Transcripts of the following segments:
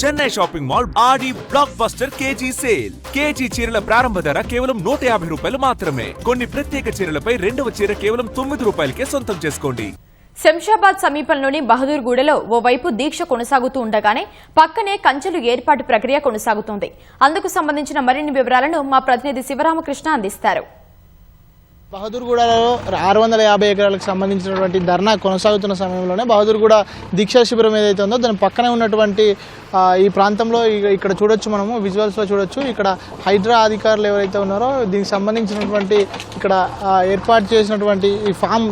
Chennai shopping mall Aadi blockbuster KG sale. KG చీరల ప్రారంభ ధర కేవలం 150 రూపాయలు మాత్రమే. కొన్ని ప్రత్యేక చీరలపై రెండవ చీర కేవలం 9 రూపాయలకే సొంతం చేసుకోండి. శంషాబాద్ సమీపంలోని బహదూర్గూడలో ఓవైపు దీక్ష కొనసాగుతూ ఉండగానే పక్కనే కంచెలు ఏర్పాటు ప్రక్రియ కొనసాగుతోంది. అందుకు సంబంధించిన మరిన్ని వివరాలను మా ప్రతినిధి శివరామకృష్ణ అందిస్తారు. బహదూర్గూడలో 650 ఎకరాలకు సంబంధించినటువంటి ధర్నా కొనసాగుతున్న సమయంలోనే బహదూర్గూడ దీక్షా శిబిరం ఏదైతే ఉందో దాని పక్కనే ఉన్నటువంటి ఈ ప్రాంతంలో ఇక్కడ చూడొచ్చు, మనము విజువల్స్లో చూడొచ్చు. ఇక్కడ హైడ్రా అధికారులు ఎవరైతే ఉన్నారో దీనికి సంబంధించినటువంటి ఇక్కడ ఏర్పాటు చేసినటువంటి ఈ ఫామ్,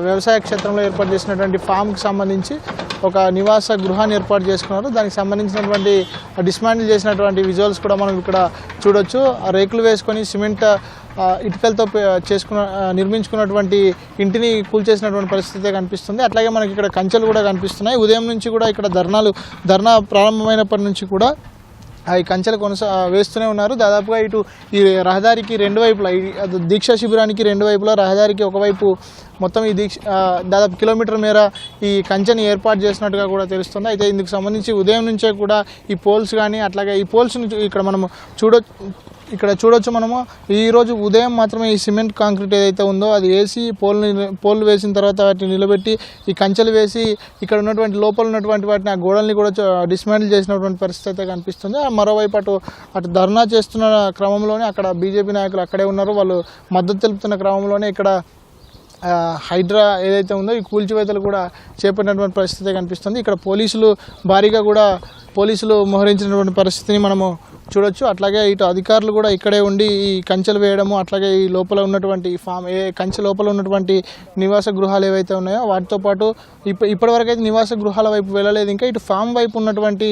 వ్యవసాయ క్షేత్రంలో ఏర్పాటు చేసినటువంటి ఫామ్కి సంబంధించి ఒక నివాస గృహాన్ని ఏర్పాటు చేసుకున్నారు. దానికి సంబంధించినటువంటి డిస్మాంటిల్ చేసినటువంటి విజువల్స్ కూడా మనం ఇక్కడ చూడొచ్చు. రేకులు వేసుకొని సిమెంట్ ఇటుకలతో నిర్మించుకున్నటువంటి ఇంటిని కూల్చేసినటువంటి పరిస్థితి కనిపిస్తుంది. అట్లాగే మనకి ఇక్కడ కంచెలు కూడా కనిపిస్తున్నాయి. ఉదయం నుంచి కూడా ఇక్కడ ధర్నా ప్రారంభమైనప్పటి నుంచి కూడా ఈ కంచెలు వేస్తూనే ఉన్నారు. దాదాపుగా ఇటు ఈ రహదారికి రెండు వైపులా, దీక్షా శిబిరానికి రెండు వైపులా, రహదారికి ఒకవైపు మొత్తం ఈ దాదాపు కిలోమీటర్ మేర ఈ కంచెని ఏర్పాటు చేసినట్టుగా కూడా తెలుస్తుంది. అయితే ఇందుకు సంబంధించి ఉదయం నుంచే కూడా ఈ పోల్స్ కానీ, అట్లాగే ఈ పోల్స్ ఇక్కడ మనము చూడొచ్చు మనము ఈరోజు ఉదయం మాత్రమే ఈ సిమెంట్ కాంక్రీట్ ఏదైతే ఉందో అది వేసి పోల్లు వేసిన తర్వాత వాటిని నిలబెట్టి ఈ కంచెలు వేసి ఇక్కడ ఉన్నటువంటి లోపల ఉన్నటువంటి వాటిని, ఆ గోడల్ని కూడా డిస్మాంటిల్ చేసినటువంటి పరిస్థితి అయితే కనిపిస్తుంది. మరోవైపు అటు ధర్నా చేస్తున్న క్రమంలోనే అక్కడ బీజేపీ నాయకులు అక్కడే ఉన్నారు. వాళ్ళు మద్దతు తెలుపుతున్న క్రమంలోనే ఇక్కడ హైడ్రా ఏదైతే ఉందో ఈ కూల్చివేతలు కూడా చేపట్టినటువంటి పరిస్థితి కనిపిస్తుంది. ఇక్కడ భారీగా కూడా పోలీసులు మోహరించినటువంటి పరిస్థితిని మనము చూడొచ్చు. అట్లాగే ఇటు అధికారులు కూడా ఇక్కడే ఉండి ఈ కంచెలు వేయడము, అట్లాగే ఈ లోపల ఉన్నటువంటి కంచె లోపల ఉన్నటువంటి నివాస గృహాలు ఏవైతే ఉన్నాయో వాటితో పాటు ఇప్పటివరకు అయితే నివాస గృహాల వైపు వెళ్ళలేదు. ఇంకా ఇటు ఫామ్ వైపు ఉన్నటువంటి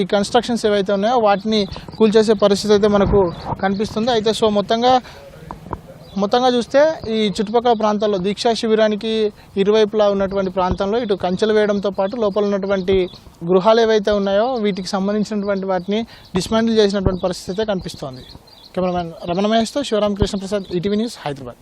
ఈ కన్స్ట్రక్షన్స్ ఏవైతే ఉన్నాయో వాటిని కూల్చేసే పరిస్థితి అయితే మనకు కనిపిస్తుంది. అయితే మొత్తంగా చూస్తే ఈ చుట్టుపక్కల ప్రాంతాల్లో దీక్షా శిబిరానికి ఇరువైపులా ఉన్నటువంటి ప్రాంతంలో ఇటు కంచెలు వేయడంతో పాటు లోపల ఉన్నటువంటి గృహాలు ఏవైతే ఉన్నాయో వీటికి సంబంధించినటువంటి వాటిని డిస్మాంటిల్ చేసినటువంటి పరిస్థితి అయితే కనిపిస్తోంది. కెమెరామెన్ రమణ మహేష్తో శివరామకృష్ణ ప్రసాద్, ఈటీవీ న్యూస్, హైదరాబాద్.